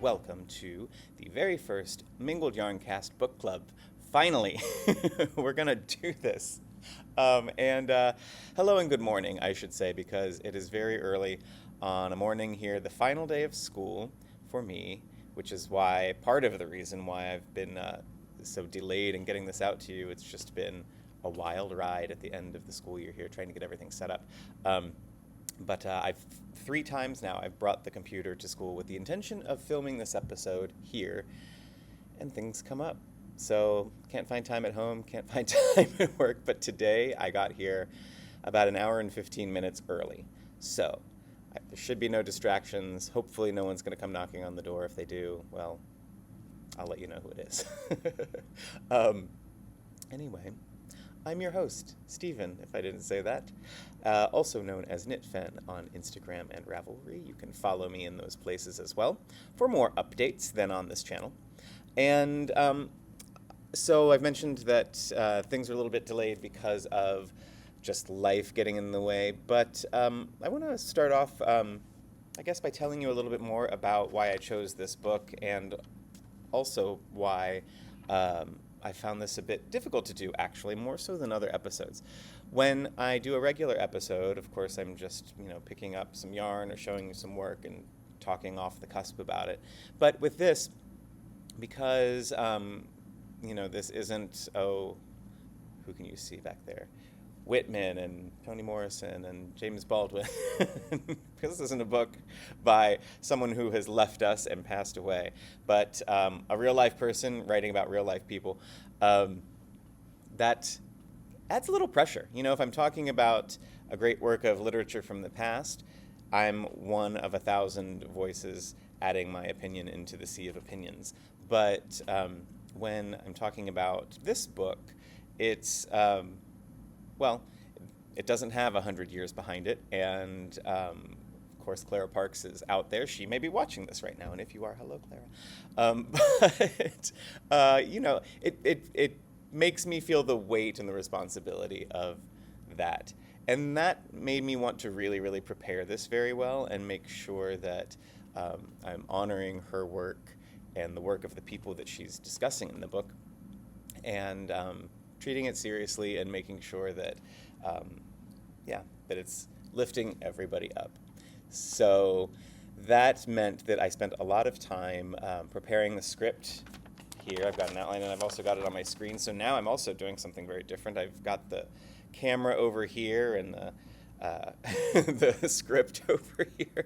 welcome to the very first Mingled Yarncast book club. Finally, we're gonna do this. Hello and good morning, I should say, because it is very early on a morning here, the final day of school for me, which is why, part of the reason why I've been so delayed in getting this out to you. It's just been a wild ride at the end of the school year here, trying to get everything set up. But I've 3 times now I've brought the computer to school with the intention of filming this episode here, and things come up. So can't find time at home, can't find time at work, but today I got here about an hour and 15 minutes early. So there should be no distractions. Hopefully no one's going to come knocking on the door. If they do, well, I'll let you know who it is. Anyway, I'm your host, Stephen, if I didn't say that, also known as KnitFen on Instagram and Ravelry. You can follow me in those places as well for more updates than on this channel. And so I've mentioned that things are a little bit delayed because of just life getting in the way, but I want to start off, I guess, by telling you a little bit more about why I chose this book and also why I found this a bit difficult to do, actually, more so than other episodes. When I do a regular episode, of course, I'm just, picking up some yarn or showing you some work and talking off the cusp about it. But with this, because, this isn't, who can you see back there? Whitman and Toni Morrison and James Baldwin, because this isn't a book by someone who has left us and passed away, but a real-life person writing about real-life people, that adds a little pressure. If I'm talking about a great work of literature from the past, I'm one of 1,000 voices adding my opinion into the sea of opinions. But when I'm talking about this book, it's well, it doesn't have 100 years behind it, and of course Clara Parks is out there. She may be watching this right now, and if you are, hello, Clara. It makes me feel the weight and the responsibility of that, and that made me want to really, really prepare this very well and make sure that I'm honoring her work and the work of the people that she's discussing in the book, and treating it seriously and making sure that, that it's lifting everybody up. So that meant that I spent a lot of time preparing the script. Here I've got an outline, and I've also got it on my screen. So now I'm also doing something very different. I've got the camera over here and the script over here.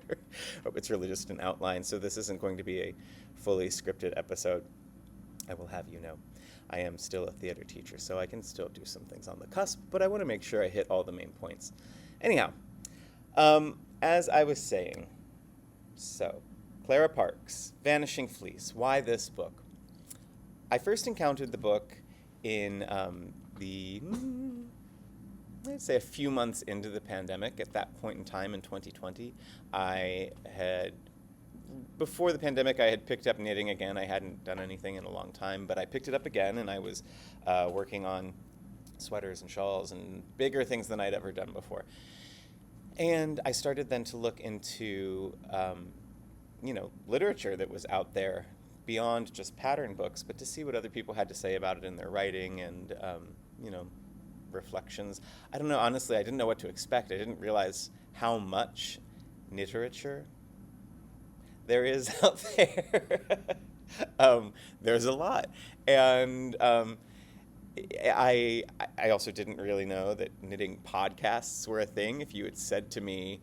It's really just an outline, so this isn't going to be a fully scripted episode. I will have you know. I am still a theater teacher, so I can still do some things on the cusp, but I want to make sure I hit all the main points. Anyhow, as I was saying, so Clara Parks, Vanishing Fleece. Why this book? I first encountered the book in I'd say a few months into the pandemic. At that point in time in 2020, before the pandemic, I had picked up knitting again. I hadn't done anything in a long time, but I picked it up again, and I was working on sweaters and shawls and bigger things than I'd ever done before. And I started then to look into, literature that was out there beyond just pattern books, but to see what other people had to say about it in their writing and, reflections. I don't know, honestly, I didn't know what to expect. I didn't realize how much literature there is out there. There's a lot. And I also didn't really know that knitting podcasts were a thing. If you had said to me,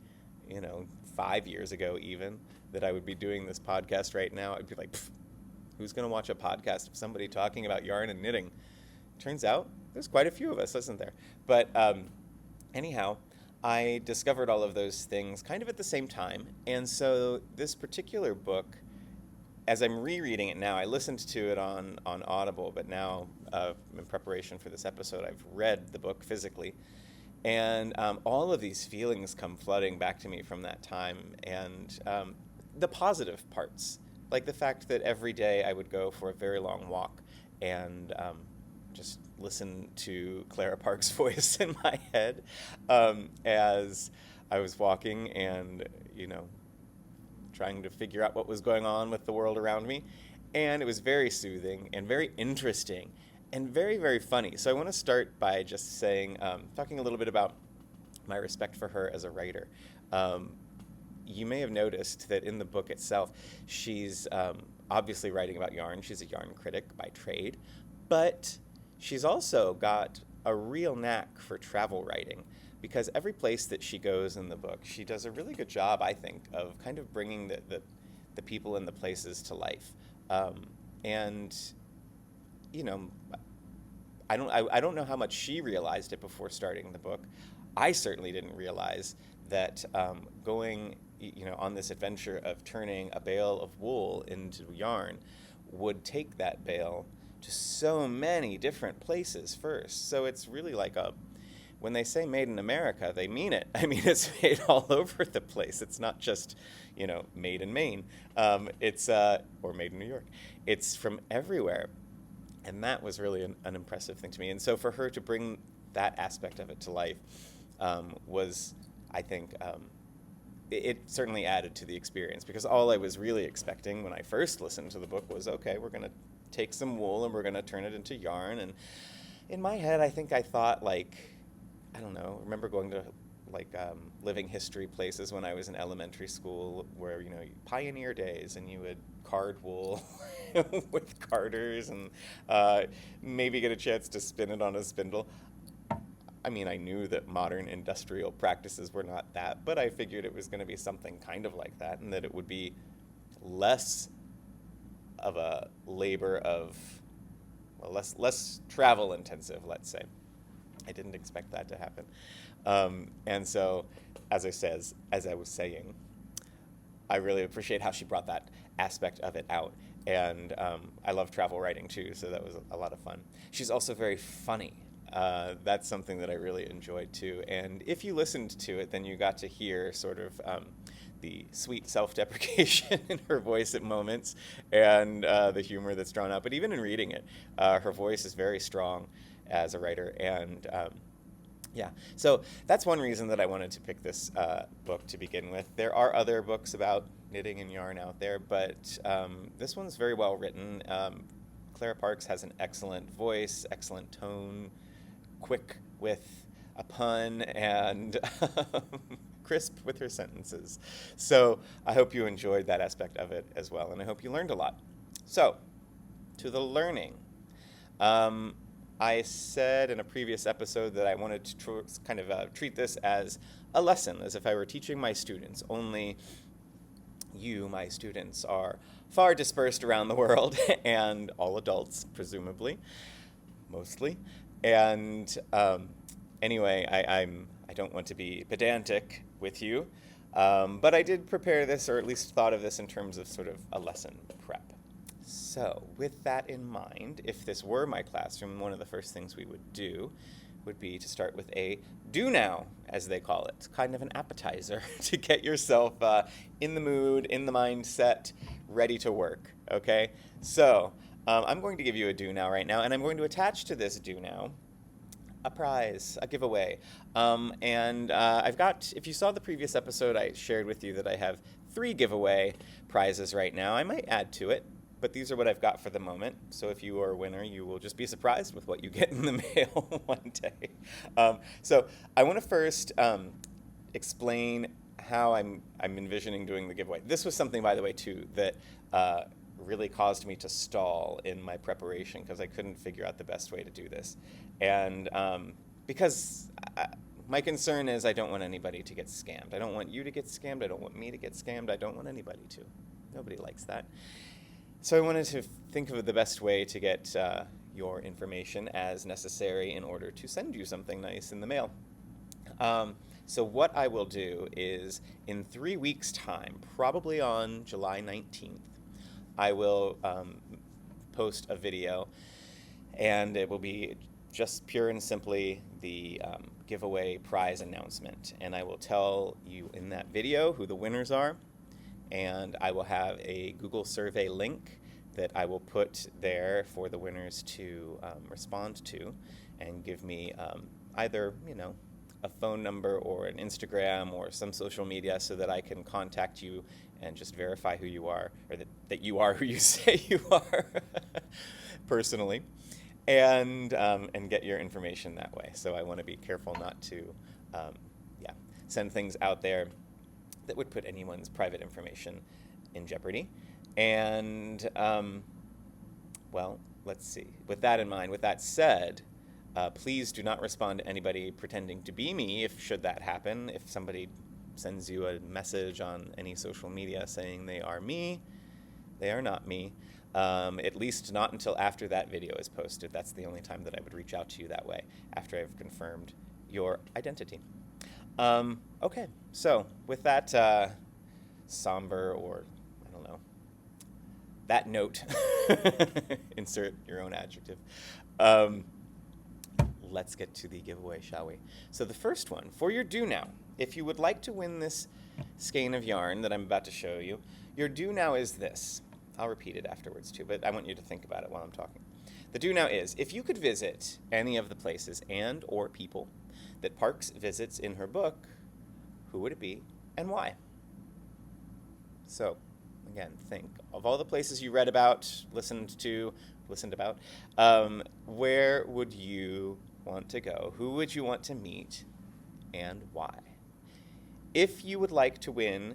5 years ago even, that I would be doing this podcast right now, I'd be like, who's going to watch a podcast of somebody talking about yarn and knitting? Turns out there's quite a few of us, isn't there? But anyhow, I discovered all of those things kind of at the same time, and so this particular book, as I'm rereading it now, I listened to it on Audible, but now in preparation for this episode, I've read the book physically, and all of these feelings come flooding back to me from that time, and the positive parts, like the fact that every day I would go for a very long walk and just listen to Clara Parks' voice in my head as I was walking and, trying to figure out what was going on with the world around me. And it was very soothing and very interesting and very, very funny. So I want to start by just saying, talking a little bit about my respect for her as a writer. You may have noticed that in the book itself, she's obviously writing about yarn. She's a yarn critic by trade, but she's also got a real knack for travel writing, because every place that she goes in the book, she does a really good job, I think, of kind of bringing the people and the places to life. And, you know, I don't know how much she realized it before starting the book. I certainly didn't realize that going, on this adventure of turning a bale of wool into yarn would take that bale to so many different places first. So it's really like when they say made in America, they mean it. I mean, it's made all over the place. It's not just, made in Maine. Or made in New York. It's from everywhere. And that was really an impressive thing to me. And so for her to bring that aspect of it to life was, I think, it certainly added to the experience, because all I was really expecting when I first listened to the book was, okay, we're going to take some wool and we're going to turn it into yarn. And in my head, I think I thought, I don't know, remember going to living history places when I was in elementary school where, pioneer days, and you would card wool with carders and maybe get a chance to spin it on a spindle. I mean, I knew that modern industrial practices were not that, but I figured it was going to be something kind of like that, and that it would be less of a labor less travel intensive, let's say. I didn't expect that to happen. And so, as I was saying, I really appreciate how she brought that aspect of it out. And I love travel writing too, so that was a lot of fun. She's also very funny. That's something that I really enjoyed too. And if you listened to it, then you got to hear sort of the sweet self-deprecation in her voice at moments, and the humor that's drawn out. But even in reading it, her voice is very strong as a writer. And so that's one reason that I wanted to pick this book to begin with. There are other books about knitting and yarn out there, but this one's very well written. Clara Parks has an excellent voice, excellent tone, quick with a pun, and crisp with her sentences. So I hope you enjoyed that aspect of it as well, and I hope you learned a lot. So, to the learning. I said in a previous episode that I wanted to treat this as a lesson, as if I were teaching my students, only you, my students, are far dispersed around the world, and all adults, presumably, mostly. And anyway, I don't want to be pedantic with you, but I did prepare this, or at least thought of this in terms of sort of a lesson prep. So, with that in mind, if this were my classroom, one of the first things we would do would be to start with a do now, as they call it, kind of an appetizer to get yourself in the mood, in the mindset, ready to work, okay? So, I'm going to give you a do now right now, and I'm going to attach to this do now a prize, a giveaway. I've got, if you saw the previous episode, I shared with you that I have 3 giveaway prizes right now. I might add to it, but these are what I've got for the moment. So if you are a winner, you will just be surprised with what you get in the mail one day. So I want to first explain how I'm envisioning doing the giveaway. This was something, by the way, too, that really caused me to stall in my preparation, because I couldn't figure out the best way to do this. And because my concern is I don't want anybody to get scammed. I don't want you to get scammed. I don't want me to get scammed. I don't want anybody to. Nobody likes that. So I wanted to think of the best way to get your information as necessary in order to send you something nice in the mail. So what I will do is, in 3 weeks' time, probably on July 19th, I will post a video, and it will be just pure and simply the giveaway prize announcement. And I will tell you in that video who the winners are, and I will have a Google survey link that I will put there for the winners to respond to and give me either, a phone number or an Instagram or some social media so that I can contact you and just verify who you are, or that you are who you say you are personally, and get your information that way. So I want to be careful not to send things out there that would put anyone's private information in jeopardy. And, well, let's see. With that in mind, with that said, please do not respond to anybody pretending to be me should that happen. If somebody sends you a message on any social media saying they are me, they are not me. At least not until after that video is posted. That's the only time that I would reach out to you that way, after I've confirmed your identity. Okay, so with that somber, or I don't know, that note, insert your own adjective, let's get to the giveaway, shall we? So the first one, for your due now, if you would like to win this skein of yarn that I'm about to show you, your due now is this. I'll repeat it afterwards too, but I want you to think about it while I'm talking. The due now is, if you could visit any of the places and or people that Parks visits in her book, who would it be and why? So, again, think of all the places you read about, listened about, where would you want to go? Who would you want to meet and why? If you would like to win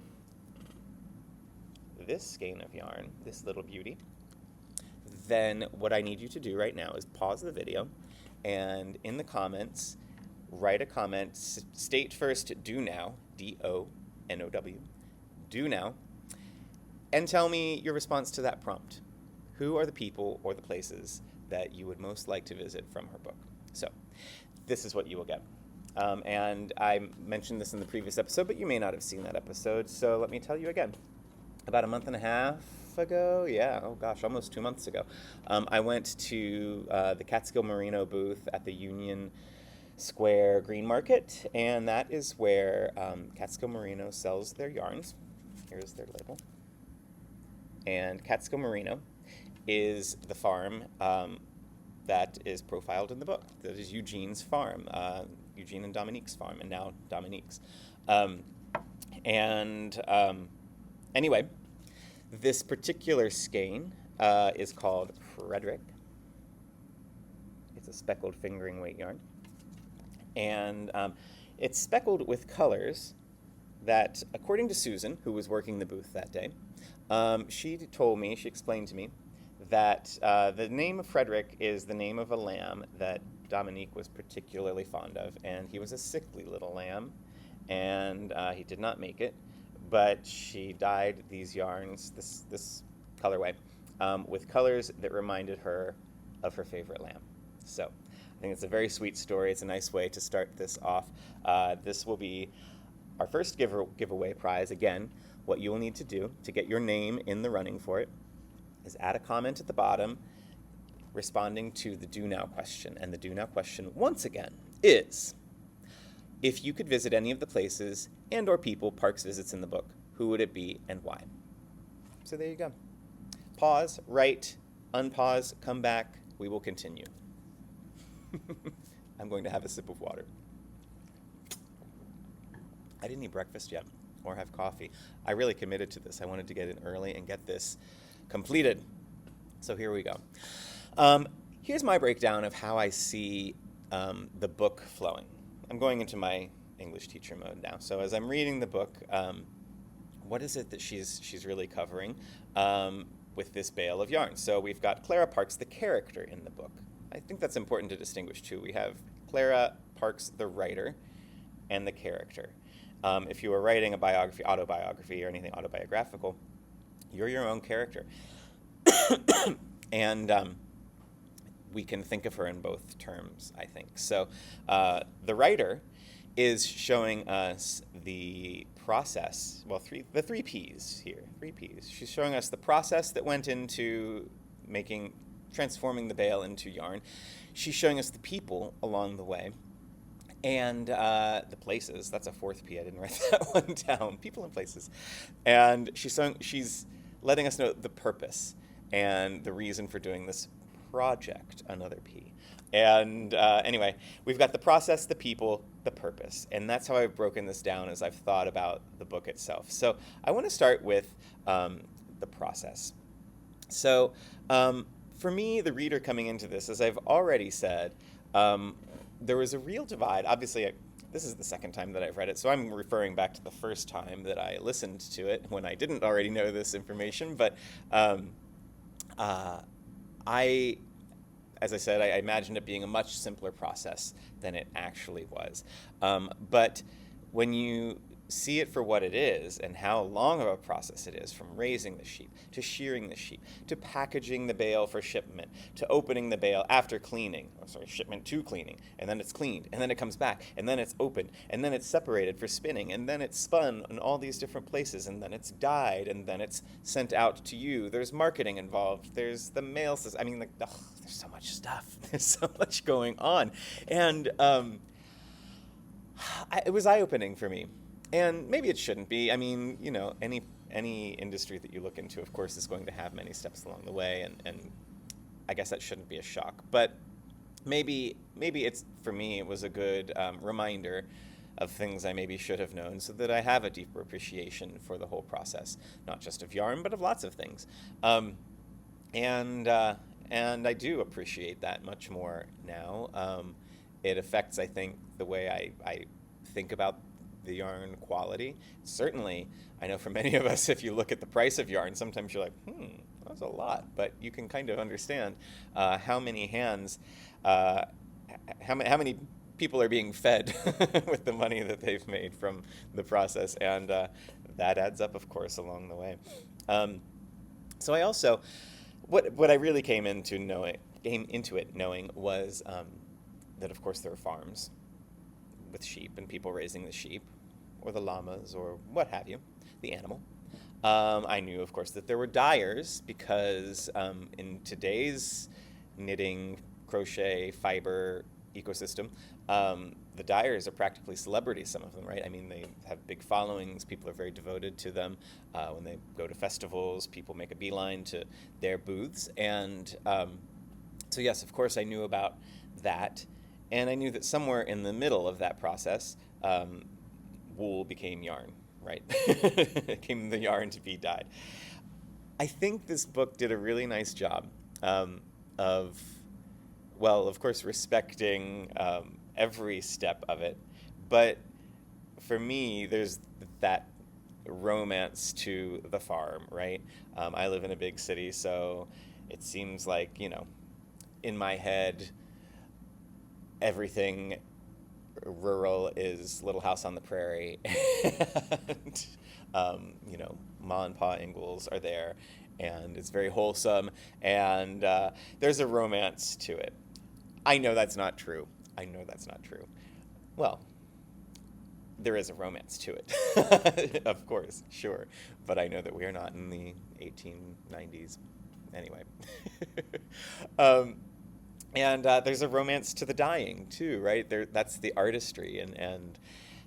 this skein of yarn, this little beauty, then what I need you to do right now is pause the video and in the comments, write a comment, state first do now, D-O-N-O-W, do now, and tell me your response to that prompt. Who are the people or the places that you would most like to visit from her book? So this is what you will get. And I mentioned this in the previous episode, but you may not have seen that episode, so let me tell you again. About a month and a half ago, almost 2 months ago, I went to the Catskill Merino booth at the Union Square Green Market, and that is where Catskill Merino sells their yarns. Here's their label. And Catskill Merino is the farm that is profiled in the book. That is Eugene's farm, Eugene and Dominique's farm, and now Dominique's. Anyway, this particular skein is called Frederick. It's a speckled fingering weight yarn. And it's speckled with colors that, according to Susan, who was working the booth that day, she explained to me that the name of Frederick is the name of a lamb that Dominique was particularly fond of. And he was a sickly little lamb, and he did not make it. But she dyed these yarns, this colorway, with colors that reminded her of her favorite lamb. So I think it's a very sweet story. It's a nice way to start this off. This will be our first giveaway prize. Again, what you will need to do to get your name in the running for it is add a comment at the bottom responding to the do now question. And the do now question, once again, is, if you could visit any of the places and or people Parks visits in the book, who would it be and why? So there you go. Pause, write, unpause, come back. We will continue. I'm going to have a sip of water. I didn't eat breakfast yet or have coffee. I really committed to this. I wanted to get in early and get this completed. So here we go. Here's my breakdown of how I see the book flowing. I'm going into my English teacher mode now. So as I'm reading the book, what is it that she's really covering with this bale of yarn? So we've got Clara Parks, the character in the book. I think that's important to distinguish too. We have Clara Parks, the writer, and the character. If you were writing a biography, autobiography, or anything autobiographical, you're your own character. And we can think of her in both terms, I think. So the writer is showing us the process, the three P's here, 3 P's. She's showing us the process that went into transforming the bale into yarn. She's showing us the people along the way, and the places. That's a 4th P. I didn't write that one down. People and places. And she's letting us know the purpose and the reason for doing this project, another P. And anyway, we've got the process, the people, the purpose. And that's how I've broken this down as I've thought about the book itself. So I want to start with the process. So for me, the reader coming into this, as I've already said, there was a real divide. Obviously, this is the second time that I've read it, so I'm referring back to the first time that I listened to it when I didn't already know this information. But I, as I said, I imagined it being a much simpler process than it actually was. But when you see it for what it is and how long of a process it is, from raising the sheep to shearing the sheep to packaging the bale for shipment to opening the bale after cleaning, shipment to cleaning, and then it's cleaned and then it comes back and then it's opened and then it's separated for spinning and then it's spun in all these different places and then it's dyed and then it's sent out to you. There's marketing involved. There's the mail system. I mean, there's so much stuff. There's so much going on. And it was eye-opening for me. And maybe it shouldn't be. I mean, any industry that you look into, of course, is going to have many steps along the way, and I guess that shouldn't be a shock. But maybe it's, for me, it was a good reminder of things I maybe should have known, so that I have a deeper appreciation for the whole process, not just of yarn, but of lots of things. And I do appreciate that much more now. It affects, I think, the way I think about the yarn quality. Certainly, I know for many of us, if you look at the price of yarn, sometimes you're like, that's a lot. But you can kind of understand how many hands, how many people are being fed with the money that they've made from the process, and that adds up, of course, along the way. So I also, what I really came into it knowing was that, of course, there are farms with sheep and people raising the sheep, or the llamas, or what have you, the animal. I knew, of course, that there were dyers because in today's knitting, crochet, fiber ecosystem, the dyers are practically celebrities, some of them, right? I mean, they have big followings. People are very devoted to them. When they go to festivals, people make a beeline to their booths. And so, yes, of course, I knew about that. And I knew that somewhere in the middle of that process, wool became yarn, right? It became the yarn to be dyed. I think this book did a really nice job of course, respecting every step of it. But for me, there's that romance to the farm, right? I live in a big city, so it seems like, in my head, everything rural is Little House on the Prairie, and Ma and Pa Ingalls are there, and it's very wholesome, and there's a romance to it. I know that's not true. Well, there is a romance to it, of course, sure, but I know that we are not in the 1890s anyway. And there's a romance to the dyeing, too, right? That's the artistry, and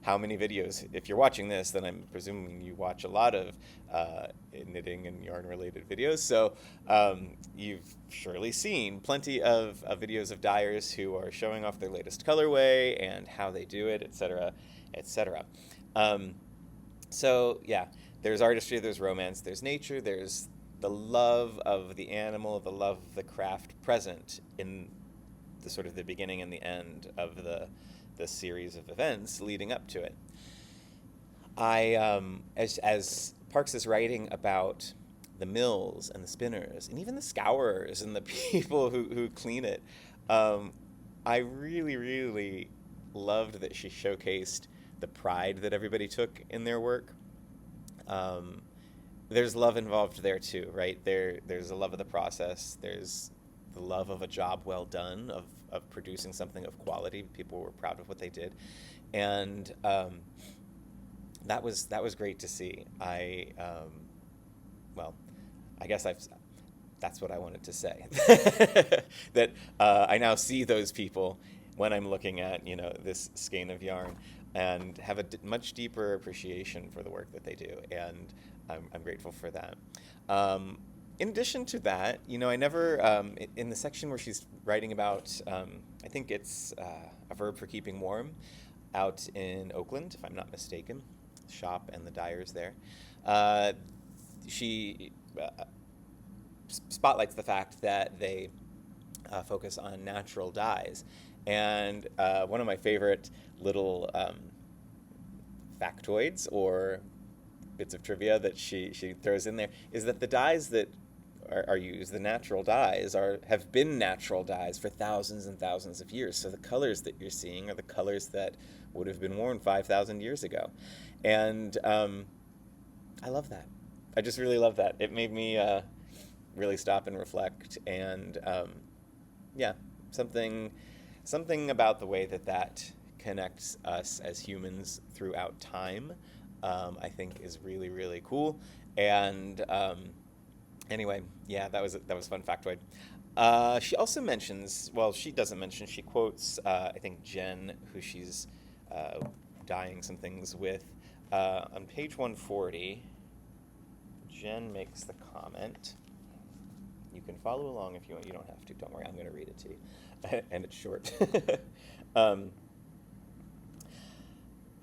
how many videos, if you're watching this, then I'm presuming you watch a lot of knitting and yarn-related videos, so you've surely seen plenty of videos of dyers who are showing off their latest colorway and how they do it, etc., etc. So, yeah, there's artistry, there's romance, there's nature, there's the love of the animal, the love of the craft present in the sort of the beginning and the end of the series of events leading up to it. As Parks is writing about the mills and the spinners and even the scourers and the people who clean it, I really, really loved that she showcased the pride that everybody took in their work. There's love involved there too, right? There's a love of the process. There's the love of a job well done, of producing something of quality. People were proud of what they did, and that was great to see. I guess that's what I wanted to say. That I now see those people when I'm looking at this skein of yarn, and have a much deeper appreciation for the work that they do, and I'm grateful for that. In addition to that, I never, in the section where she's writing about, I think it's a verb for keeping warm out in Oakland, if I'm not mistaken, shop and the dyers there. She spotlights the fact that they focus on natural dyes. And one of my favorite little factoids or bits of trivia that she throws in there is that the dyes that are used, the natural dyes, have been natural dyes for thousands and thousands of years. So the colors that you're seeing are the colors that would have been worn 5,000 years ago. And I love that. I just really love that. It made me really stop and reflect. And yeah, something about the way that connects us as humans throughout time, I think is really, really cool. And anyway, yeah, that was a fun factoid. She also mentions, well, she doesn't mention, she quotes, I think, Jen, who she's dyeing some things with. On page 140, Jen makes the comment. You can follow along if you want. You don't have to. Don't worry, I'm going to read it to you. And it's short.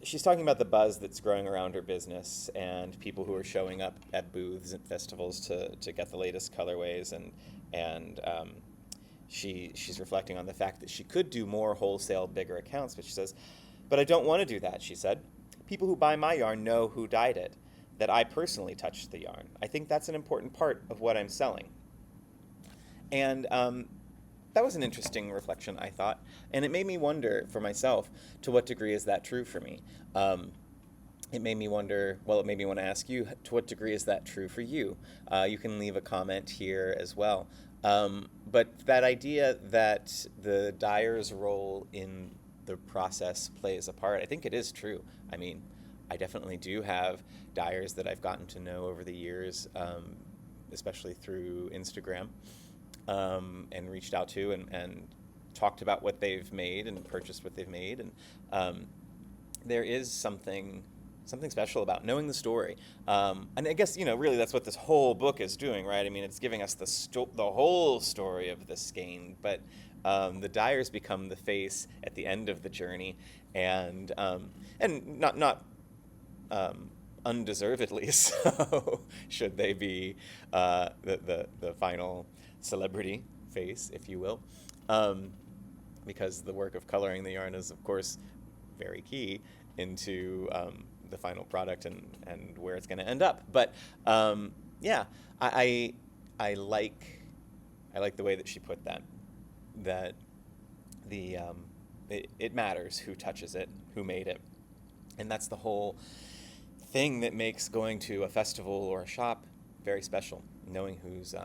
She's talking about the buzz that's growing around her business and people who are showing up at booths and festivals to get the latest colorways, and she's reflecting on the fact that she could do more wholesale, bigger accounts, but she says, "But I don't want to do that," she said. "People who buy my yarn know who dyed it, that I personally touched the yarn. I think that's an important part of what I'm selling." And that was an interesting reflection, I thought. And it made me wonder for myself, to what degree is that true for me? It made me wonder, well, it made me want to ask you, to what degree is that true for you? You can leave a comment here as well. But that idea that the dyer's role in the process plays a part, I think it is true. I mean, I definitely do have dyers that I've gotten to know over the years, especially through Instagram. And reached out to and talked about what they've made and purchased what they've made. And there is something special about knowing the story. And I guess, really that's what this whole book is doing, right? I mean, it's giving us the whole story of the skein, but the dyers become the face at the end of the journey, and not undeservedly so, should they be the final celebrity face, if you will, because the work of coloring the yarn is, of course, very key into the final product and where it's going to end up. But yeah, I like the way that she put that the it matters who touches it, who made it, and that's the whole thing that makes going to a festival or a shop very special, knowing who's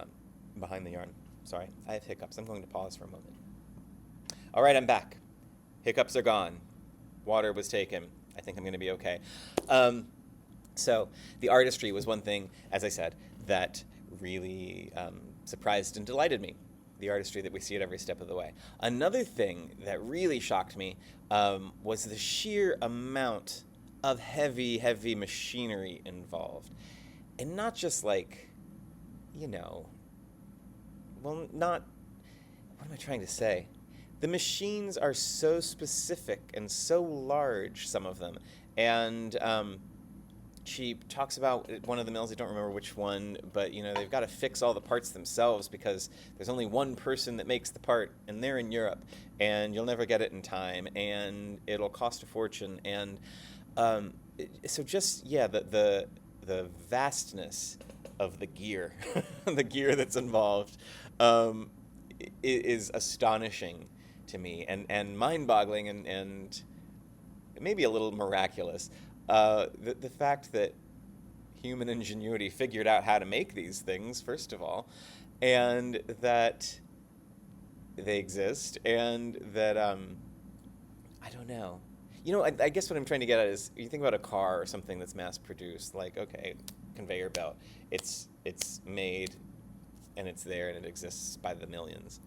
behind the yarn. Sorry, I have hiccups. I'm going to pause for a moment. All right, I'm back. Hiccups are gone. Water was taken. I think I'm going to be okay. So the artistry was one thing, as I said, that really surprised and delighted me. The artistry that we see at every step of the way. Another thing that really shocked me was the sheer amount of heavy, heavy machinery involved. And not just like, well, not, what am I trying to say? The machines are so specific and so large, some of them. And she talks about one of the mills, I don't remember which one, but they've got to fix all the parts themselves because there's only one person that makes the part, and they're in Europe, and you'll never get it in time, and it'll cost a fortune. And so just, yeah, the vastness of the gear, the gear that's involved, is astonishing to me and mind-boggling and maybe a little miraculous. The fact that human ingenuity figured out how to make these things, first of all, and that they exist, and that, I don't know. I guess what I'm trying to get at is, you think about a car or something that's mass-produced, like, okay, conveyor belt, it's made, and it's there, and it exists by the millions.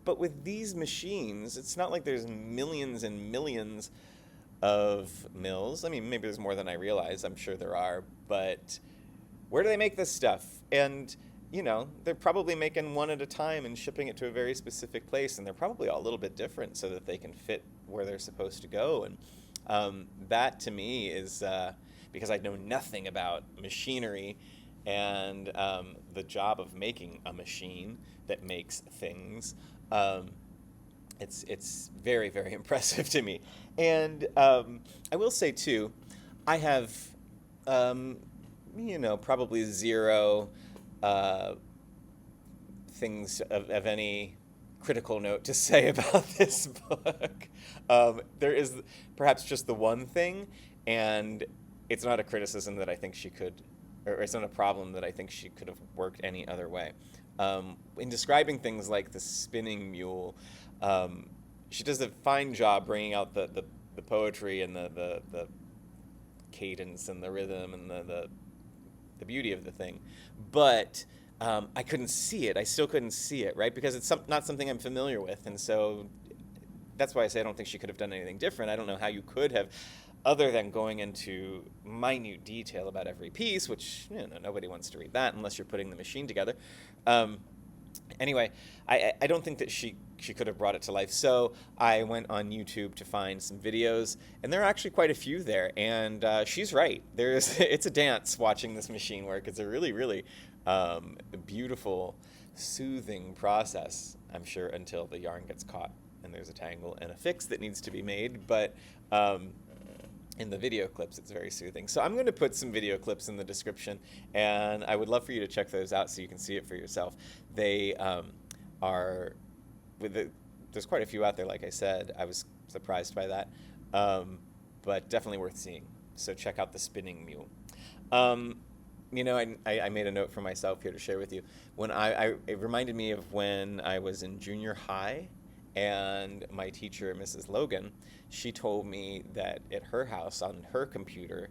But with these machines, it's not like there's millions and millions of mills. I mean, maybe there's more than I realize. I'm sure there are. But where do they make this stuff? And, they're probably making one at a time and shipping it to a very specific place, and they're probably all a little bit different so that they can fit where they're supposed to go. And that to me is because I know nothing about machinery and the job of making a machine that makes things. It's very, very impressive to me. And I will say, too, I have, probably zero things of any critical note to say about this book. There is perhaps just the one thing, and it's not a criticism that I think she could, or it's not a problem that I think she could have worked any other way. In describing things like the spinning mule, she does a fine job bringing out the poetry and the cadence and the rhythm and the beauty of the thing. But I couldn't see it. I still couldn't see it, right? Because it's not something I'm familiar with. And so that's why I say I don't think she could have done anything different. I don't know how you could have, other than going into minute detail about every piece, which nobody wants to read that unless you're putting the machine together. Anyway, I don't think that she could have brought it to life. So I went on YouTube to find some videos, and there are actually quite a few there. And she's right. It's a dance watching this machine work. It's a really, really beautiful, soothing process, I'm sure, until the yarn gets caught and there's a tangle and a fix that needs to be made. But in the video clips, it's very soothing. So I'm going to put some video clips in the description, and I would love for you to check those out so you can see it for yourself. They there's quite a few out there, like I said. I was surprised by that, but definitely worth seeing. So check out the spinning mule. I made a note for myself here to share with you. When it reminded me of when I was in junior high, and my teacher, Mrs. Logan, she told me that at her house, on her computer,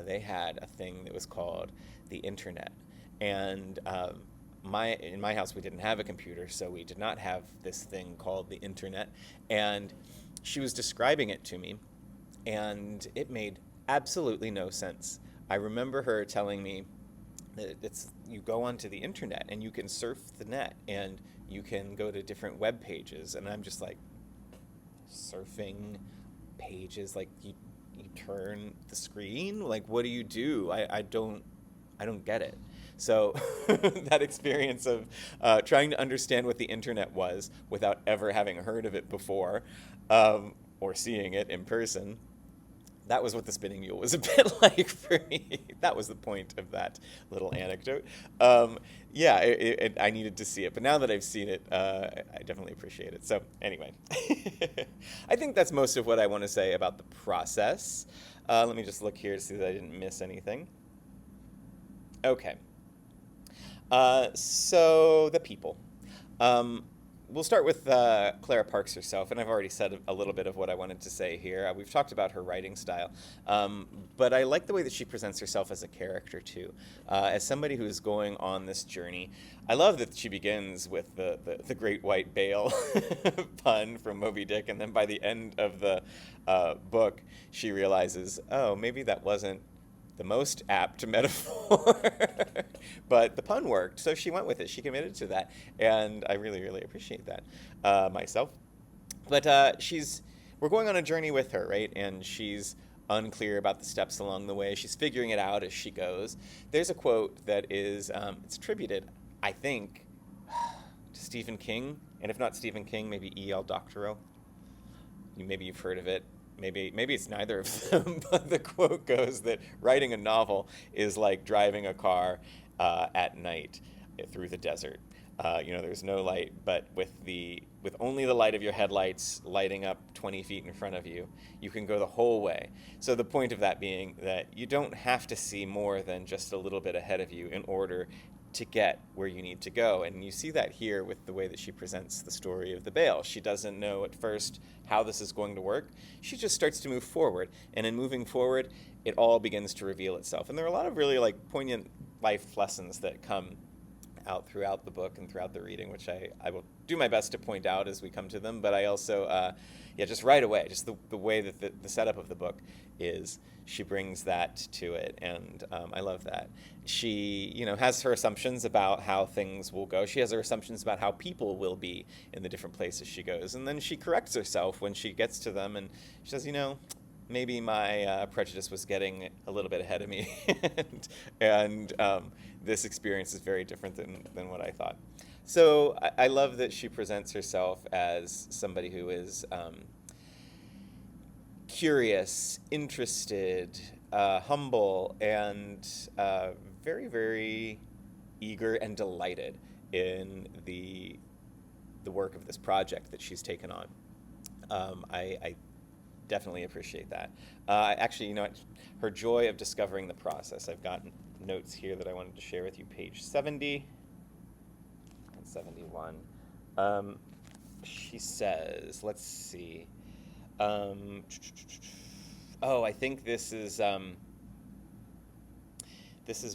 they had a thing that was called the internet. And in my house, we didn't have a computer, so we did not have this thing called the internet. And she was describing it to me, and it made absolutely no sense. I remember her telling me that you go onto the internet and you can surf the net and you can go to different web pages, and I'm just like, surfing pages, like you turn the screen, like what do you do? I don't get it. So that experience of trying to understand what the internet was without ever having heard of it before, or seeing it in person, that was what the spinning mule was a bit like for me. That was the point of that little anecdote. I needed to see it. But now that I've seen it, I definitely appreciate it. So anyway, I think that's most of what I want to say about the process. Let me just look here to see that I didn't miss anything. Okay. So the people. We'll start with Clara Parks herself, and I've already said a little bit of what I wanted to say here. We've talked about her writing style, but I like the way that she presents herself as a character, too. As somebody who's going on this journey, I love that she begins with the great white bale pun from Moby Dick, and then by the end of the book, she realizes, oh, maybe that wasn't the most apt metaphor, but the pun worked, so she went with it. She committed to that, and I really, really appreciate that myself. But we're going on a journey with her, right? And she's unclear about the steps along the way. She's figuring it out as she goes. There's a quote that is, it's attributed, I think, to Stephen King, and if not Stephen King, maybe E.L. Doctorow. Maybe you've heard of it. Maybe it's neither of them, but the quote goes that writing a novel is like driving a car at night through the desert. There's no light, but with only the light of your headlights lighting up 20 feet in front of you, you can go the whole way. So the point of that being that you don't have to see more than just a little bit ahead of you in order to get where you need to go. And you see that here with the way that she presents the story of the bale. She doesn't know at first how this is going to work. She just starts to move forward. And in moving forward, it all begins to reveal itself. And there are a lot of really poignant life lessons that come out throughout the book and throughout the reading, which I will do my best to point out as we come to them. But I also, just right away, just the way that the setup of the book is, she brings that to it, and I love that. She, has her assumptions about how things will go. She has her assumptions about how people will be in the different places she goes, and then she corrects herself when she gets to them, and she says, maybe my prejudice was getting a little bit ahead of me, and this experience is very different than what I thought. So I love that she presents herself as somebody who is curious, interested, humble, and very, very eager and delighted in the work of this project that she's taken on. I definitely appreciate that. Actually, her joy of discovering the process. I've got notes here that I wanted to share with you, page 70 and 71. She says, let's see. I think this is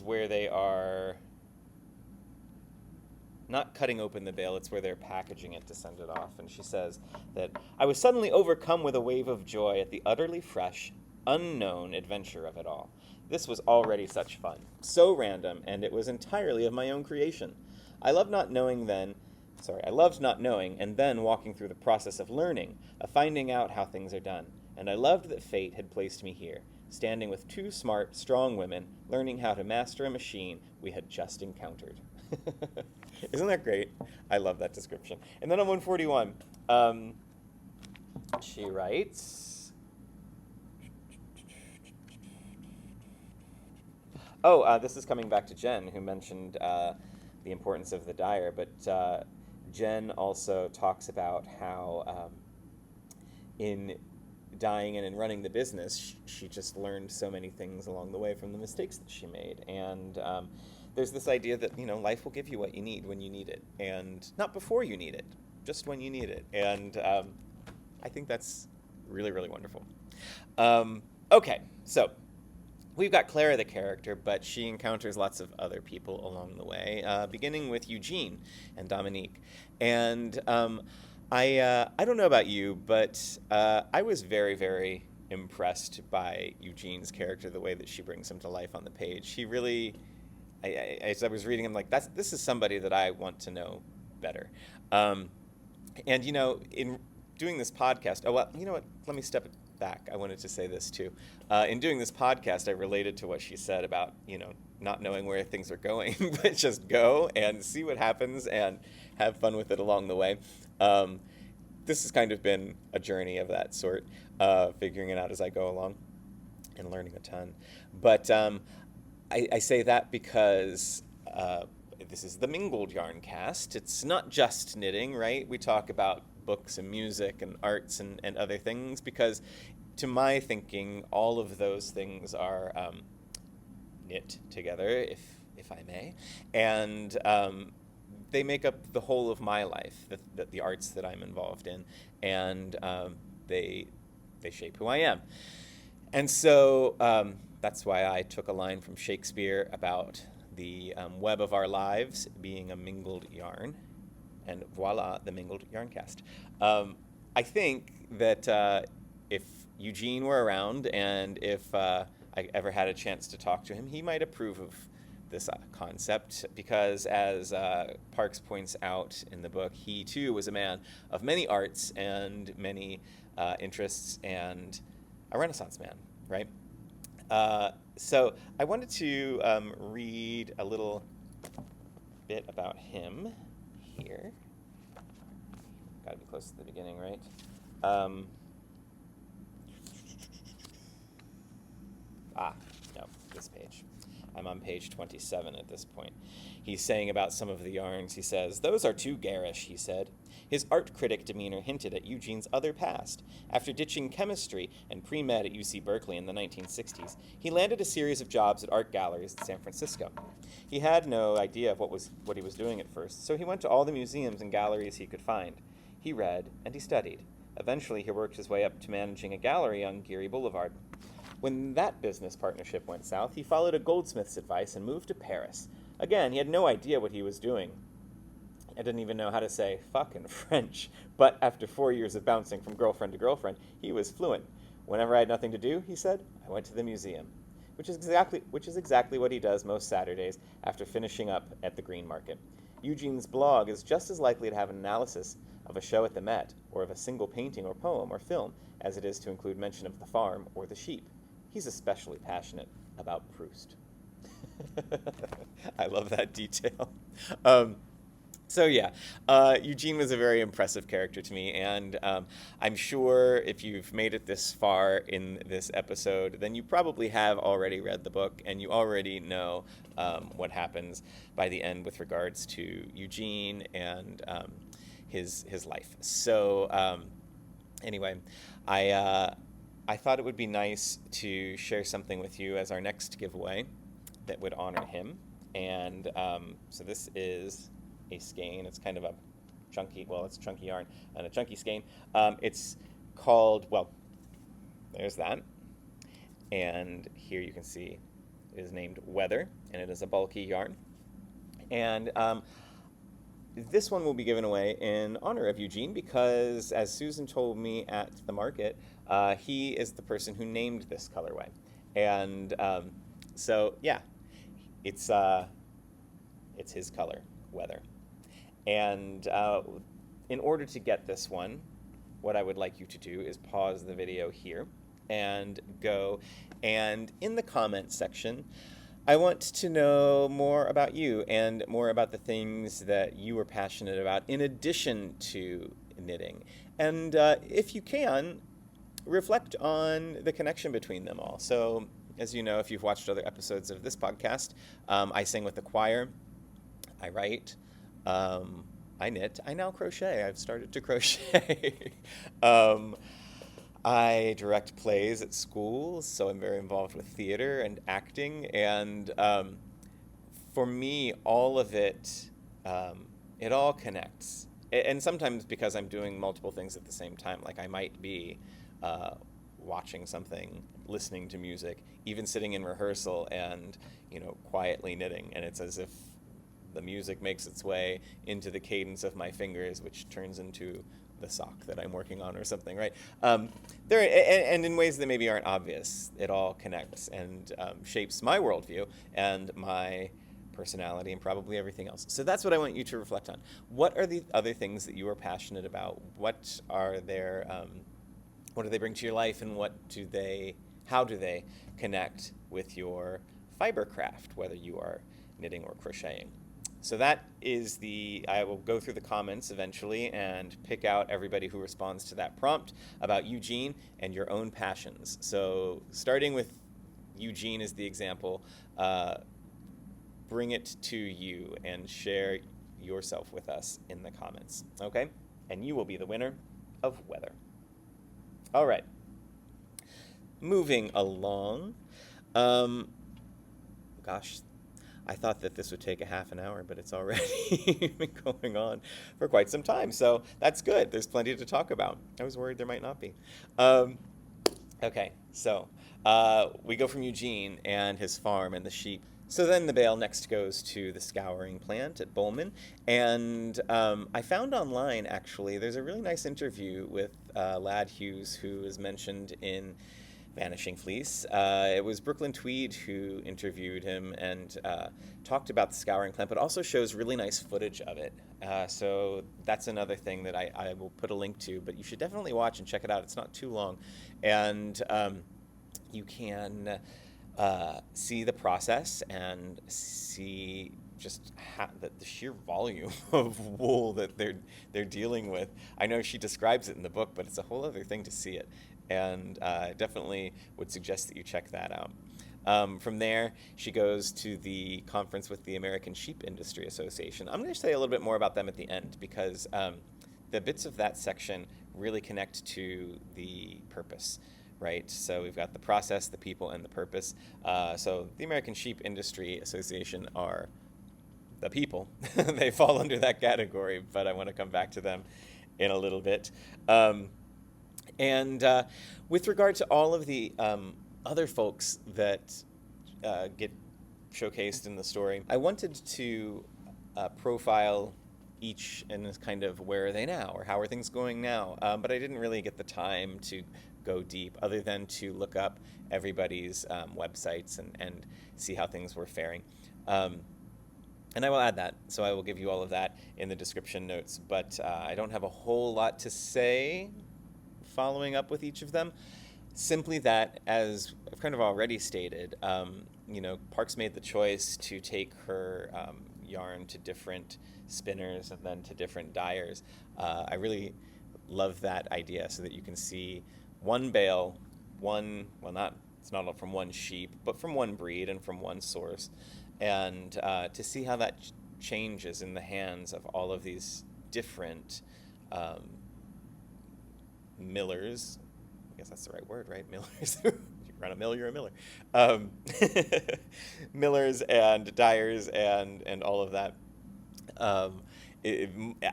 where they are not cutting open the bale, it's where they're packaging it to send it off. And she says that, I was suddenly overcome with a wave of joy at the utterly fresh, unknown adventure of it all. This was already such fun, so random, and it was entirely of my own creation. I loved not knowing, and then walking through the process of learning, of finding out how things are done. And I loved that fate had placed me here, standing with two smart, strong women, learning how to master a machine we had just encountered. Isn't that great? I love that description. And then on 141, she writes, this is coming back to Jen, who mentioned the importance of the dyer, but Jen also talks about how in dyeing and in running the business, she just learned so many things along the way from the mistakes that she made. And there's this idea that, life will give you what you need when you need it, and not before you need it, just when you need it. And I think that's really, really wonderful. Okay, so we've got Clara the character, but she encounters lots of other people along the way, beginning with Eugene and Dominique. And I don't know about you, but I was very, very impressed by Eugene's character, the way that she brings him to life on the page. He really, as I was reading him, like, this is somebody that I want to know better. And, in doing this podcast, let me step back. I wanted to say this too. In doing this podcast, I related to what she said about, not knowing where things are going, but just go and see what happens and have fun with it along the way. This has kind of been a journey of that sort, figuring it out as I go along and learning a ton. But I say that because this is the Mingled Yarncast. It's not just knitting, right? We talk about books and music and arts and other things, because to my thinking, all of those things are knit together, if I may, and they make up the whole of my life, the arts that I'm involved in, and they shape who I am. And so that's why I took a line from Shakespeare about the web of our lives being a mingled yarn, and voila, the Mingled Yarncast. I think that if Eugene were around, and if I ever had a chance to talk to him, he might approve of this concept, because as Parks points out in the book, he too was a man of many arts and many interests, and a Renaissance man, right? So I wanted to read a little bit about him here. Gotta be close to the beginning, right? No, this page. I'm on page 27 at this point. He's saying about some of the yarns, he says, "Those are too garish," he said. His art critic demeanor hinted at Eugene's other past. After ditching chemistry and pre-med at UC Berkeley in the 1960s, he landed a series of jobs at art galleries in San Francisco. He had no idea of what he was doing at first, so he went to all the museums and galleries he could find. He read and he studied. Eventually, he worked his way up to managing a gallery on Geary Boulevard. When that business partnership went south, he followed a goldsmith's advice and moved to Paris, Again, he had no idea what he was doing. I didn't even know how to say fuck in French, but after 4 years of bouncing from girlfriend to girlfriend, he was fluent. Whenever I had nothing to do, he said, I went to the museum, which is exactly what he does most Saturdays after finishing up at the Green Market. Eugene's blog is just as likely to have an analysis of a show at the Met, or of a single painting or poem or film, as it is to include mention of the farm or the sheep. He's especially passionate about Proust. I love that detail. So yeah, Eugene was a very impressive character to me, and I'm sure if you've made it this far in this episode, then you probably have already read the book, and you already know what happens by the end with regards to Eugene and his life. So anyway, I thought it would be nice to share something with you as our next giveaway that would honor him, and so this is a skein. It's kind of a chunky, well, it's chunky yarn and a chunky skein. It's called, well, there's that. And here you can see it is named Weather, and it is a bulky yarn. And this one will be given away in honor of Eugene because, as Susan told me at the market, he is the person who named this colorway. And so, yeah, it's his color, Weather. And in order to get this one, what I would like you to do is pause the video here and go, and in the comments section, I want to know more about you and more about the things that you are passionate about in addition to knitting. And if you can, reflect on the connection between them all. So, as you know, if you've watched other episodes of this podcast, I sing with the choir, I write, I knit, I now crochet. I've started to crochet. I direct plays at schools, so I'm very involved with theater and acting. And for me, all of it, it all connects. And sometimes because I'm doing multiple things at the same time, like I might be watching something, listening to music, even sitting in rehearsal and, quietly knitting. And it's as if the music makes its way into the cadence of my fingers, which turns into the sock that I'm working on or something, right? And in ways that maybe aren't obvious, it all connects and shapes my worldview and my personality and probably everything else. So that's what I want you to reflect on. What are the other things that you are passionate about? What are their, what do they bring to your life, and how do they connect with your fiber craft, whether you are knitting or crocheting? So that is I will go through the comments eventually and pick out everybody who responds to that prompt about Eugene and your own passions. So starting with Eugene as the example, bring it to you and share yourself with us in the comments, okay? And you will be the winner of Weather. All right. Moving along. Gosh, I thought that this would take a half an hour, but it's already been going on for quite some time. So that's good. There's plenty to talk about. I was worried there might not be. Okay, so we go from Eugene and his farm and the sheep. So then the bale next goes to the scouring plant at Bowman. And I found online, actually, there's a really nice interview with Lad Hughes, who is mentioned in Vanishing Fleece. It was Brooklyn Tweed who interviewed him and talked about the scouring plant, but also shows really nice footage of it. So that's another thing that I will put a link to, but you should definitely watch and check it out. It's not too long. And you can see the process and see just the sheer volume of wool that they're dealing with. I know she describes it in the book, but it's a whole other thing to see it. And definitely would suggest that you check that out. From there, she goes to the conference with the American Sheep Industry Association. I'm going to say a little bit more about them at the end because the bits of that section really connect to the purpose, right? So we've got the process, the people, and the purpose. So the American Sheep Industry Association are the people. They fall under that category, but I want to come back to them in a little bit. And with regard to all of the other folks that get showcased in the story. I wanted to profile each and is kind of where are they now or how are things going now, but I didn't really get the time to go deep other than to look up everybody's websites and see how things were faring. And I will add that, so I will give you all of that in the description notes, but I don't have a whole lot to say following up with each of them. Simply that, as I've kind of already stated, Parks made the choice to take her yarn to different spinners and then to different dyers. I really love that idea, so that you can see one bale, it's not from one sheep, but from one breed and from one source, and to see how that changes in the hands of all of these different millers. I guess that's the right word, right? Millers. You run a mill, you're a miller. Millers and dyers and all of that.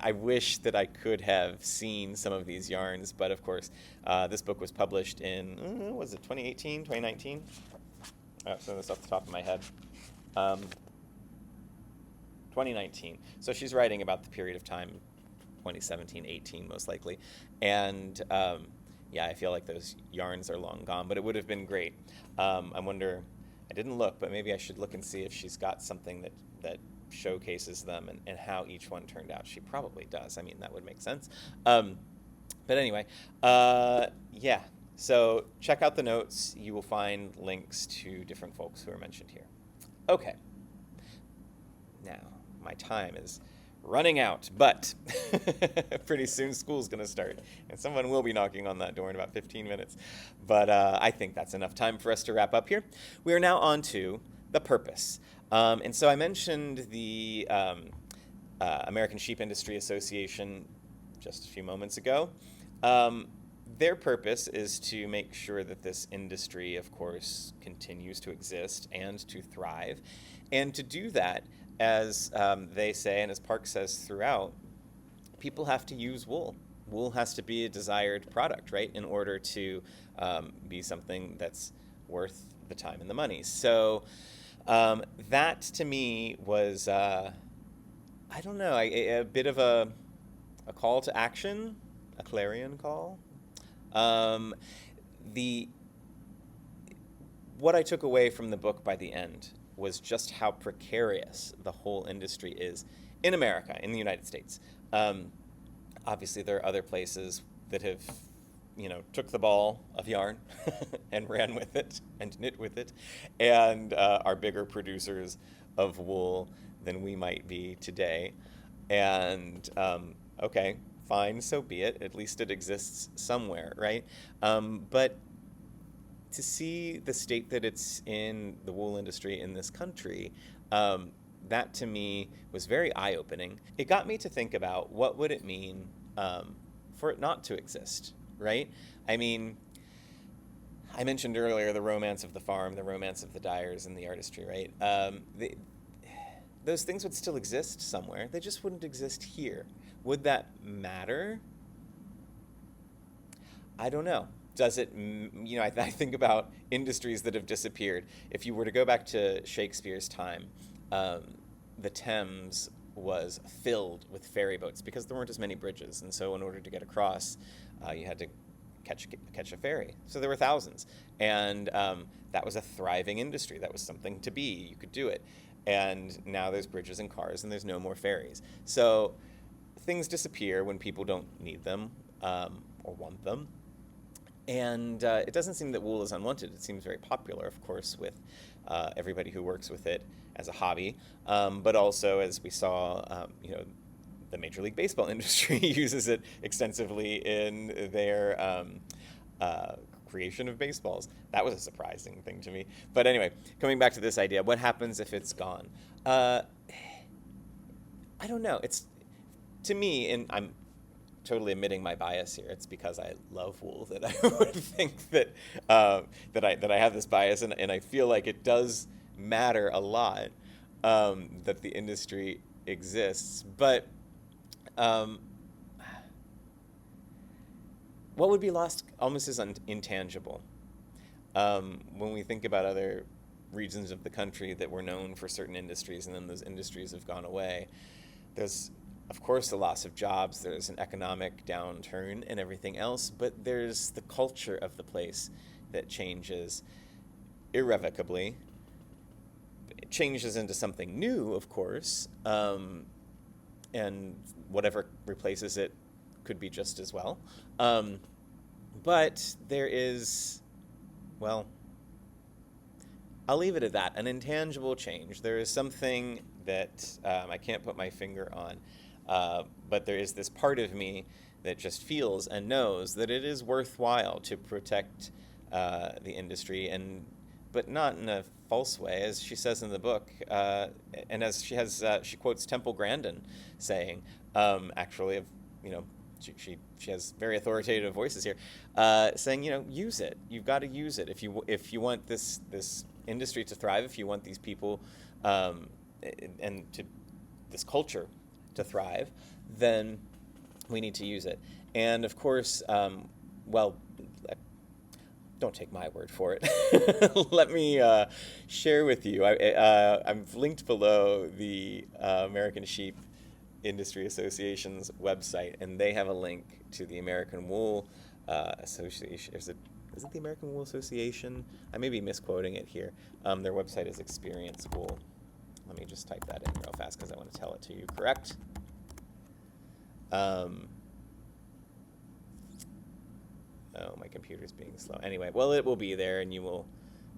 I wish that I could have seen some of these yarns, but of course, this book was published in, was it 2018, 2019? So that's off the top of my head. 2019. So she's writing about the period of time, 2017-18 most likely. And I feel like those yarns are long gone, but it would have been great. I wonder, I didn't look, but maybe I should look and see if she's got something that showcases them and how each one turned out. She probably does. I mean, that would make sense. But anyway, so check out the notes. You will find links to different folks who are mentioned here. Okay. Now, my time is running out, but pretty soon school's going to start, and someone will be knocking on that door in about 15 minutes. But I think that's enough time for us to wrap up here. We are now on to the purpose. And so I mentioned the American Sheep Industry Association just a few moments ago. Their purpose is to make sure that this industry, of course, continues to exist and to thrive. And to do that, as they say, and as Park says throughout, people have to use wool. Wool has to be a desired product, right, in order to be something that's worth the time and the money. So that, to me, was, a bit of a call to action, a clarion call. What I took away from the book by the end was just how precarious the whole industry is in America, in the United States. Obviously, there are other places that have, took the ball of yarn and ran with it and knit with it, and are bigger producers of wool than we might be today. And, okay, fine, so be it. At least it exists somewhere, right? But to see the state that it's in, the wool industry in this country, that to me was very eye-opening. It got me to think about what would it mean for it not to exist, right? I mean, I mentioned earlier the romance of the farm, the romance of the dyers and the artistry, right? Those things would still exist somewhere. They just wouldn't exist here. Would that matter? I don't know. Does it, I think about industries that have disappeared. If you were to go back to Shakespeare's time, the Thames was filled with ferry boats because there weren't as many bridges. And so in order to get across, you had to catch a ferry. So there were thousands. And that was a thriving industry. That was something to be. You could do it. And now there's bridges and cars and there's no more ferries. So things disappear when people don't need them or want them. And it doesn't seem that wool is unwanted. It seems very popular, of course, with everybody who works with it as a hobby. But also, as we saw, the Major League Baseball industry uses it extensively in their creation of baseballs. That was a surprising thing to me. But anyway, coming back to this idea, what happens if it's gone? I don't know. It's, to me, and I'm totally admitting my bias here. It's because I love wool that I would think that that I have this bias, and I feel like it does matter a lot that the industry exists. But what would be lost almost is intangible. When we think about other regions of the country that were known for certain industries, and then those industries have gone away. There's, of course, the loss of jobs, there's an economic downturn and everything else, but there's the culture of the place that changes irrevocably. It changes into something new, of course, and whatever replaces it could be just as well. But there is, well, I'll leave it at that, an intangible change. There is something that I can't put my finger on, but there is this part of me that just feels and knows that it is worthwhile to protect the industry, but not in a false way, as she says in the book, and as she quotes Temple Grandin saying, actually, she has very authoritative voices here, saying, use it. You've got to use it if you want this industry to thrive, if you want these people and this culture to thrive, then we need to use it. And of course, don't take my word for it. Let me share with you. I've linked below the American Sheep Industry Association's website, and they have a link to the American Wool Association. Is it the American Wool Association? I may be misquoting it here. Their website is Experience Wool. Let me just type that in real fast because I want to tell it to you correct. Oh, my computer's being slow. Anyway, well, it will be there and you will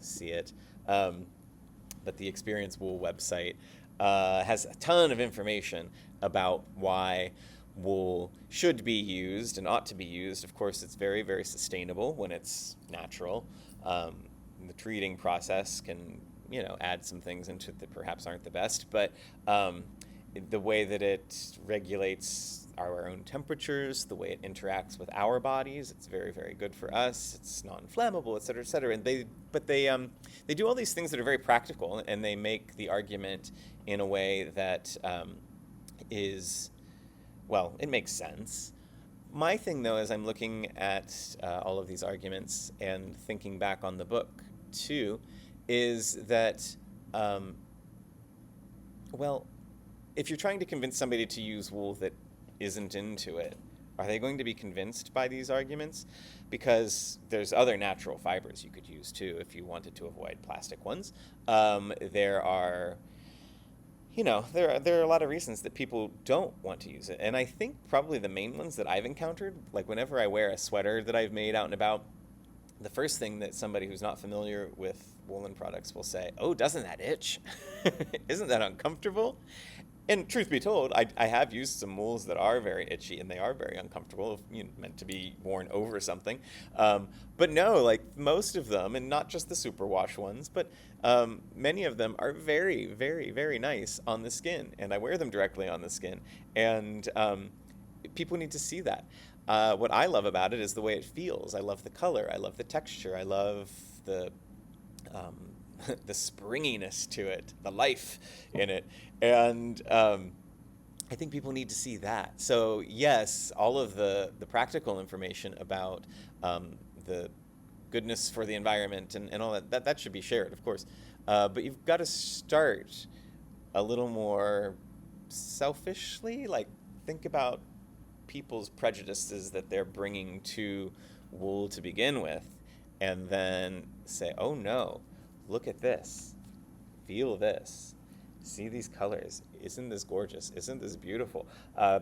see it. But the Experience Wool website has a ton of information about why wool should be used and ought to be used. Of course, it's very, very sustainable when it's natural. The treating process can, add some things into it that perhaps aren't the best, but the way that it regulates our own temperatures, the way it interacts with our bodies, it's very, very good for us. It's non-inflammable, et cetera, et cetera. And they do all these things that are very practical, and they make the argument in a way that it makes sense. My thing, though, as I'm looking at all of these arguments and thinking back on the book, too, is that, if you're trying to convince somebody to use wool that isn't into it, are they going to be convinced by these arguments? Because there's other natural fibers you could use, too, if you wanted to avoid plastic ones. There are a lot of reasons that people don't want to use it. And I think probably the main ones that I've encountered, like whenever I wear a sweater that I've made out and about, the first thing that somebody who's not familiar with woolen products will say, "Oh, doesn't that itch? Isn't that uncomfortable?" And truth be told, I have used some wools that are very itchy, and they are very uncomfortable, meant to be worn over something. But no, like most of them, and not just the superwash ones, but many of them are very, very, very nice on the skin, and I wear them directly on the skin. And people need to see that. What I love about it is the way it feels. I love the color. I love the texture. I love the the springiness to it, the life in it. And I think people need to see that. So yes, all of the practical information about the goodness for the environment and all that should be shared, of course. But you've got to start a little more selfishly, like think about people's prejudices that they're bringing to wool to begin with, and then say, oh no, look at this, feel this, see these colors, isn't this gorgeous, isn't this beautiful?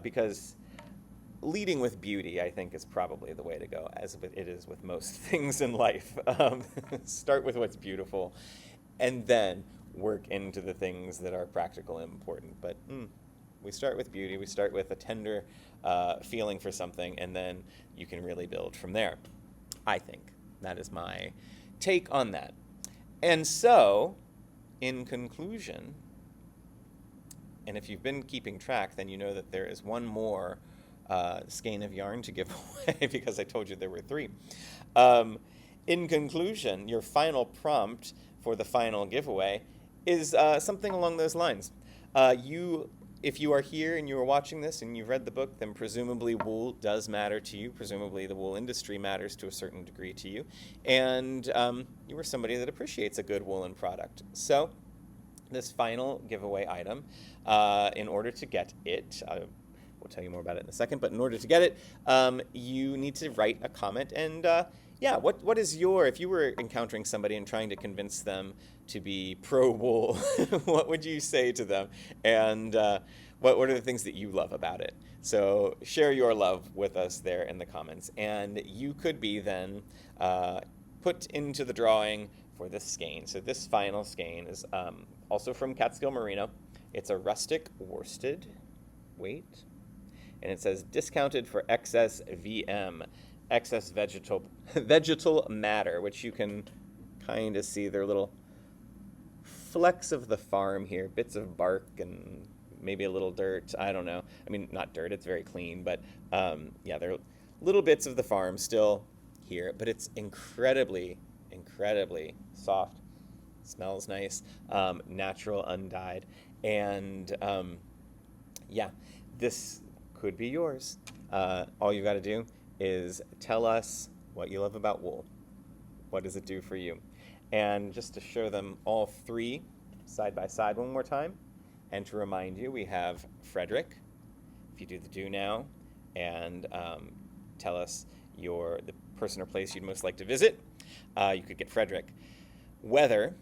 Because leading with beauty, I think, is probably the way to go, as it is with most things in life. Start with what's beautiful, and then work into the things that are practical and important. But we start with beauty, we start with a tender feeling for something, and then you can really build from there. I think that is my take on that. And so, in conclusion, and if you've been keeping track, then you know that there is one more skein of yarn to give away, because I told you there were 3. In conclusion, your final prompt for the final giveaway is something along those lines. You if you are here and you are watching this and you've read the book, then presumably wool does matter to you. Presumably the wool industry matters to a certain degree to you. And you are somebody that appreciates a good woolen product. So this final giveaway item, in order to get it, we'll tell you more about it in a second, but in order to get it, you need to write a comment. And yeah, what is if you were encountering somebody and trying to convince them to be pro-wool, what would you say to them? And what are the things that you love about it? So share your love with us there in the comments. And you could be then put into the drawing for this skein. So this final skein is also from Catskill Merino. It's a rustic worsted weight. And it says discounted for excess VM, excess vegetal matter, which you can kind of see their little flecks of the farm here, bits of bark and maybe a little dirt. I don't know. I mean, not dirt, it's very clean, but yeah, there are little bits of the farm still here, but it's incredibly soft. Smells nice, natural, undyed, and yeah, this could be yours. All you got to do is tell us what you love about wool. What does it do for you? And just to show them all three side by side one more time, and to remind you, we have Frederick. If you do the do now and tell us the person or place you'd most like to visit, you could get Frederick. Weather,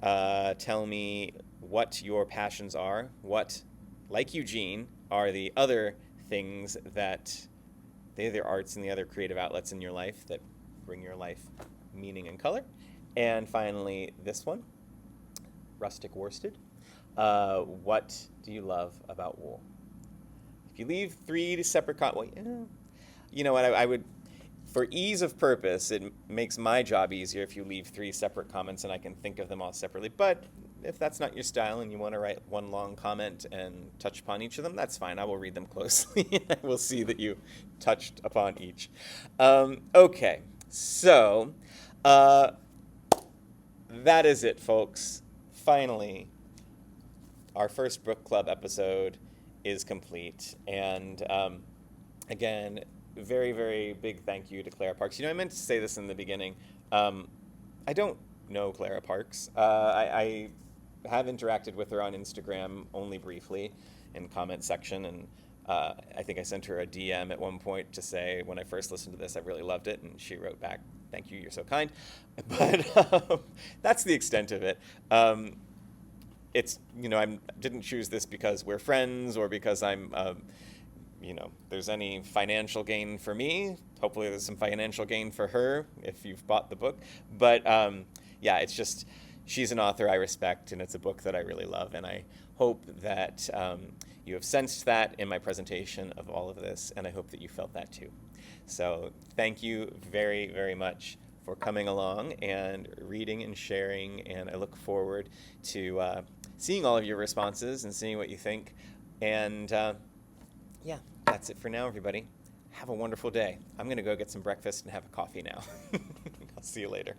tell me what your passions are, what, like Eugene, are the other things that, the other arts and the other creative outlets in your life that bring your life meaning and color. And finally, this one, rustic worsted. What do you love about wool? If you leave 3 separate you know what, I would, for ease of purpose, it makes my job easier if you leave 3 separate comments and I can think of them all separately. But if that's not your style and you want to write one long comment and touch upon each of them, that's fine. I will read them closely and I will see that you touched upon each. Okay, so that is it, folks. Finally, our first book club episode is complete. And again, very, very big thank you to Clara Parks. You know, I meant to say this in the beginning. I don't know Clara Parks. I have interacted with her on Instagram only briefly in comment section, and I think I sent her a DM at one point to say, when I first listened to this, I really loved it, and she wrote back, "Thank you, you're so kind." But that's the extent of it. It's, you know, I didn't choose this because we're friends or because I'm, you know, there's any financial gain for me. Hopefully there's some financial gain for her if you've bought the book. But yeah, it's just, she's an author I respect, and it's a book that I really love. And I hope that you have sensed that in my presentation of all of this, and I hope that you felt that too. So thank you very, very much for coming along and reading and sharing, and I look forward to seeing all of your responses and seeing what you think. And yeah, that's it for now, everybody. Have a wonderful day. I'm going to go get some breakfast and have a coffee now. I'll see you later.